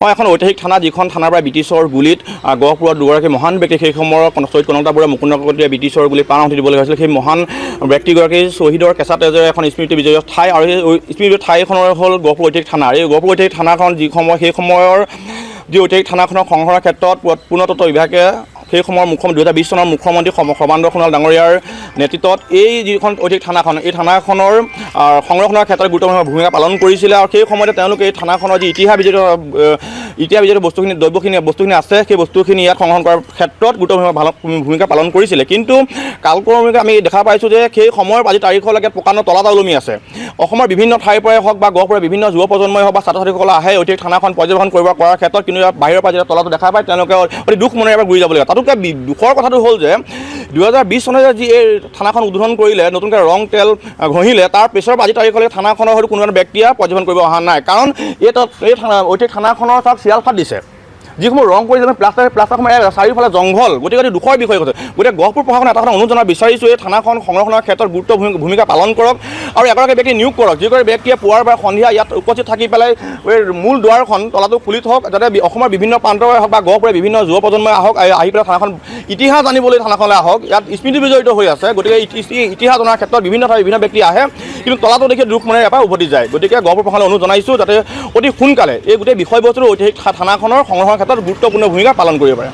এখন ঐতিহাসিক থানা, যিখন থানাৰ পৰা ব্ৰিটিছৰ গুলিত গহপুৰত দুগৰাকী মহান ব্যক্তি সেই সময়ৰ শ্বহীদ কনকলতা বৰুৱা, মুকুন্দ কাকতিয়ে ব্ৰিটিছৰ গুলিত প্ৰাণাহুতি দিবলগীয়া হৈছিল। সেই মহান ব্যক্তিগৰাকী শ্বহীদৰ কেঁচা তেজেৰে এখন স্মৃতি বিজয়ী ঠাই, আৰু সেই স্মৃতি ঠাইখনৰ হ'ল গহপুৰ ঐতিহাসিক থানা। এই গহপুৰ ঐতিহাসিক থানাখন সেই সময়ৰ যি ঐতিহাসিক থানাখনৰ সংৰক্ষণৰ ক্ষেত্ৰত পুৰাতত্ত্ব বিভাগে সেই সময়ৰ 2020 চনৰ মুখ্যমন্ত্ৰী সৰ্বানন্দ সোণোৱাল ডাঙৰীয়াৰ নেতৃত্বত এই যিখন ঐতিহাসিক থানাখন, এই থানাখনৰ সংৰক্ষণৰ ক্ষেত্ৰত গুৰুত্বপূৰ্ণ ভূমিকা পালন কৰিছিলে। আৰু সেই সময়তে তেওঁলোকে এই থানাখনৰ যি ইতিহাস বিজড়িত বস্তুখিনি আছে, সেই বস্তুখিনি ইয়াত সংৰক্ষণ কৰাৰ ক্ষেত্ৰত গুৰুত্বপূৰ্ণ ভূমিকা পালন কৰিছিলে। কিন্তু কালক্ৰমিকে আমি দেখা পাইছোঁ যে সেই সময়ৰ আজি তাৰিখলৈকে প্ৰকাণ্ড তলাটা ওলমি আছে। অসমৰ বিভিন্ন ঠাইৰ পৰাই হওক বা গহপুৰৰ বিভিন্ন যুৱ প্ৰজন্মই হওক বা ছাত্ৰ ছাত্ৰীসকলে আহে ঐতিহাসিক থানাখন পৰ্যবেক্ষণ কৰাৰ ক্ষেত্ৰত, কিন্তু ইয়াত বাহিৰৰ পৰা যেতিয়া তলাটো দেখা পায় তেওঁলোকে অতি দুখ মনেৰে এবাৰ ঘূৰি যাবলগীয়া। তাতোতকৈ দুখৰ কথাটো হ'ল যে 2020 চনত যি এই থানাখন উদ্বোধন কৰিলে, নতুনকৈ ৰং তেল ঘঁহিলে, তাৰ পিছৰ আজি তাৰিখলৈকে থানাখনৰ হয়তো কোনো ব্যক্তিয়ে পৰ্যবেক্ষণ কৰিব অহা নাই। কাৰণ এই ঐতিহাসিক থানাখনৰ তাত চিৰাল ফাট দিছে, যিসমূহ ৰং কৰি প্লাষ্টাৰসমূহ চাৰিওফালে জংঘল, গতিকে অতি দুখৰ বিষয় হৈছে। গতিকে গহপুৰ প্ৰশাসনে এটা কথা অনুৰোধ জনাব বিচাৰিছোঁ, এই থানাখন সংৰক্ষণৰ ক্ষেত্ৰত গুৰুত্বপূৰ্ণ ভূমিকা পালন কৰক আৰু এগৰাকী ব্যক্তি নিয়োগ কৰক, যিগৰাকী ব্যক্তিয়ে পুৱাৰ বা সন্ধিয়া ইয়াত উপস্থিত থাকি পেলাই মূল দুৱাৰখন তলাটো খুলি থওক, যাতে অসমৰ বিভিন্ন প্ৰান্তৰে হওক বা গহপুৰৰ বিভিন্ন যুৱ প্ৰজন্মই আহক, আহি পেলাই থানাখন ইতিহাস জানিবলৈ থানাখনলৈ আহক। ইয়াত স্মৃতি বিজড়িত হৈ আছে, গতিকে ইতিহাস জনাৰ ক্ষেত্ৰত বিভিন্ন ঠাইৰ বিভিন্ন ব্যক্তি আহে, কিন্তু তলাটো দেখি দুখ মনেৰে এবাৰ উভতি যায়। গতিকে গহপুৰ প্ৰশাসনলৈ অনুৰোধ জনাইছোঁ যাতে অতি সোনকালে এই গোটেই বিষয়বস্তুটো ঐতিহাসিক থানাখনৰ সংৰক্ষণৰ ক্ষেত্ৰত গুৰুত্বপূৰ্ণ ভূমিকা পালন কৰিব পাৰে।